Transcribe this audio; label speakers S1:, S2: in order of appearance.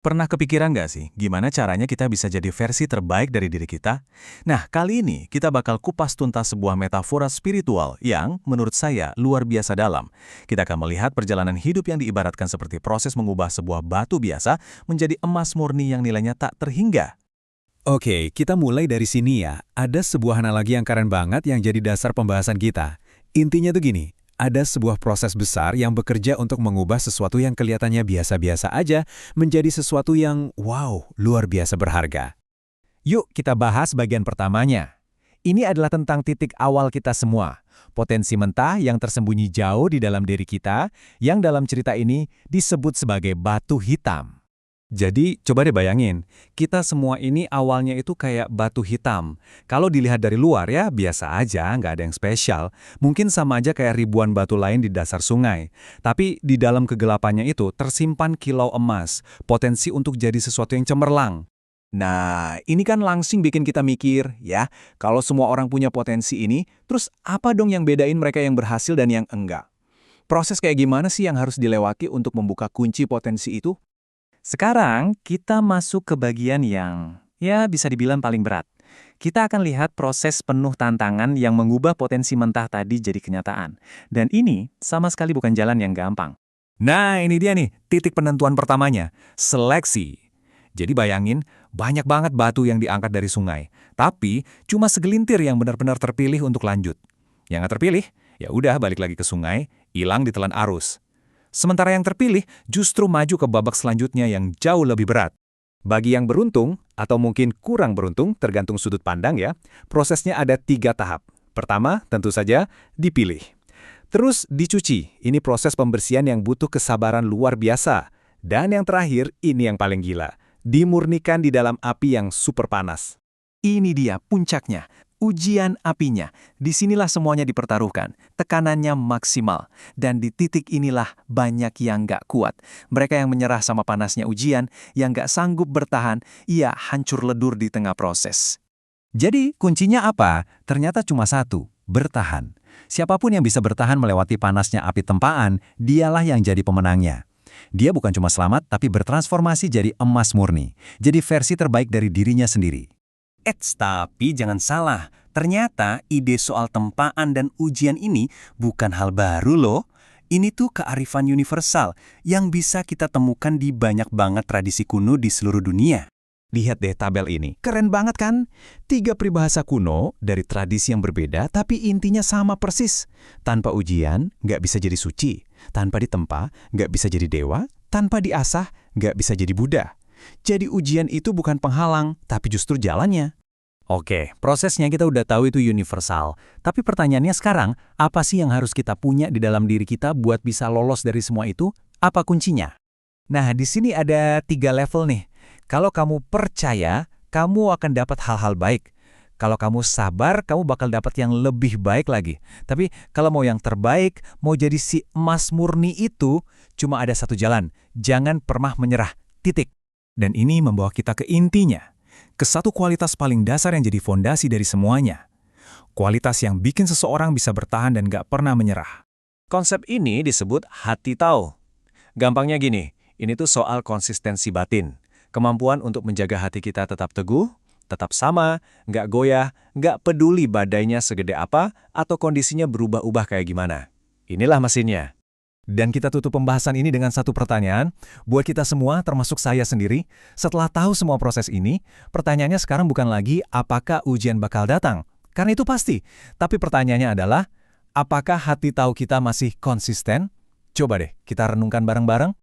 S1: Pernah kepikiran nggak sih, gimana caranya kita bisa jadi versi terbaik dari diri kita? Nah, kali ini kita bakal kupas tuntas sebuah metafora spiritual yang, menurut saya, luar biasa dalam. Kita akan melihat perjalanan hidup yang diibaratkan seperti proses mengubah sebuah batu biasa menjadi emas murni yang nilainya tak terhingga.
S2: Oke, kita mulai dari sini ya. Ada sebuah analogi yang keren banget yang jadi dasar pembahasan kita. Intinya tuh gini, ada sebuah proses besar yang bekerja untuk mengubah sesuatu yang kelihatannya biasa-biasa aja menjadi sesuatu yang, wow, luar biasa berharga. Yuk kita bahas bagian pertamanya. Ini adalah tentang titik awal kita semua. Potensi mentah yang tersembunyi jauh di dalam diri kita, yang dalam cerita ini disebut sebagai batu hitam. Jadi, coba deh bayangin, kita semua ini awalnya itu kayak batu hitam. Kalau dilihat dari luar ya, biasa aja, nggak ada yang spesial. Mungkin sama aja kayak ribuan batu lain di dasar sungai. Tapi di dalam kegelapannya itu tersimpan kilau emas, potensi untuk jadi sesuatu yang cemerlang.
S1: Nah, ini kan langsing bikin kita mikir, ya, kalau semua orang punya potensi ini, terus apa dong yang bedain mereka yang berhasil dan yang enggak? Proses kayak gimana sih yang harus dilewati untuk membuka kunci potensi itu?
S3: Sekarang kita masuk ke bagian yang, ya bisa dibilang paling berat. Kita akan lihat proses penuh tantangan yang mengubah potensi mentah tadi jadi kenyataan. Dan ini sama sekali bukan jalan yang gampang.
S2: Nah, ini dia nih, titik penentuan pertamanya, seleksi. Jadi bayangin, banyak banget batu yang diangkat dari sungai. Tapi, cuma segelintir yang benar-benar terpilih untuk lanjut. Yang nggak terpilih, ya udah balik lagi ke sungai, hilang ditelan arus. Sementara yang terpilih justru maju ke babak selanjutnya yang jauh lebih berat. Bagi yang beruntung, atau mungkin kurang beruntung, tergantung sudut pandang ya, prosesnya ada 3 tahap. Pertama, tentu saja, dipilih. Terus dicuci, ini proses pembersihan yang butuh kesabaran luar biasa. Dan yang terakhir, ini yang paling gila, dimurnikan di dalam api yang super panas.
S3: Ini dia puncaknya, ujian apinya. Disinilah semuanya dipertaruhkan, tekanannya maksimal. Dan di titik inilah banyak yang nggak kuat. Mereka yang menyerah sama panasnya ujian, yang nggak sanggup bertahan, ia hancur ledur di tengah proses.
S2: Jadi kuncinya apa? Ternyata cuma satu, bertahan. Siapapun yang bisa bertahan melewati panasnya api tempaan, dialah yang jadi pemenangnya. Dia bukan cuma selamat, tapi bertransformasi jadi emas murni. Jadi versi terbaik dari dirinya sendiri.
S3: Tapi jangan salah, ternyata ide soal tempaan dan ujian ini bukan hal baru loh. Ini tuh kearifan universal yang bisa kita temukan di banyak banget tradisi kuno di seluruh dunia.
S2: Lihat deh tabel ini, keren banget kan? 3 peribahasa kuno dari tradisi yang berbeda tapi intinya sama persis. Tanpa ujian, nggak bisa jadi suci. Tanpa ditempa, nggak bisa jadi dewa. Tanpa diasah, nggak bisa jadi Buddha. Jadi ujian itu bukan penghalang, tapi justru jalannya. Oke, prosesnya kita udah tahu itu universal. Tapi pertanyaannya sekarang, apa sih yang harus kita punya di dalam diri kita buat bisa lolos dari semua itu? Apa kuncinya? Nah, di sini ada 3 level nih. Kalau kamu percaya, kamu akan dapat hal-hal baik. Kalau kamu sabar, kamu bakal dapat yang lebih baik lagi. Tapi kalau mau yang terbaik, mau jadi si emas murni itu, cuma ada satu jalan. Jangan pernah menyerah. Titik. Dan ini membawa kita ke intinya. Ke satu kualitas paling dasar yang jadi fondasi dari semuanya. Kualitas yang bikin seseorang bisa bertahan dan gak pernah menyerah.
S1: Konsep ini disebut hati tahu. Gampangnya gini, ini tuh soal konsistensi batin. Kemampuan untuk menjaga hati kita tetap teguh, tetap sama, nggak goyah, nggak peduli badainya segede apa, atau kondisinya berubah-ubah kayak gimana. Inilah mesinnya.
S2: Dan kita tutup pembahasan ini dengan satu pertanyaan. Buat kita semua, termasuk saya sendiri, setelah tahu semua proses ini, pertanyaannya sekarang bukan lagi apakah ujian bakal datang. Karena itu pasti. Tapi pertanyaannya adalah, apakah hati tahu kita masih konsisten? Coba deh, kita renungkan bareng-bareng.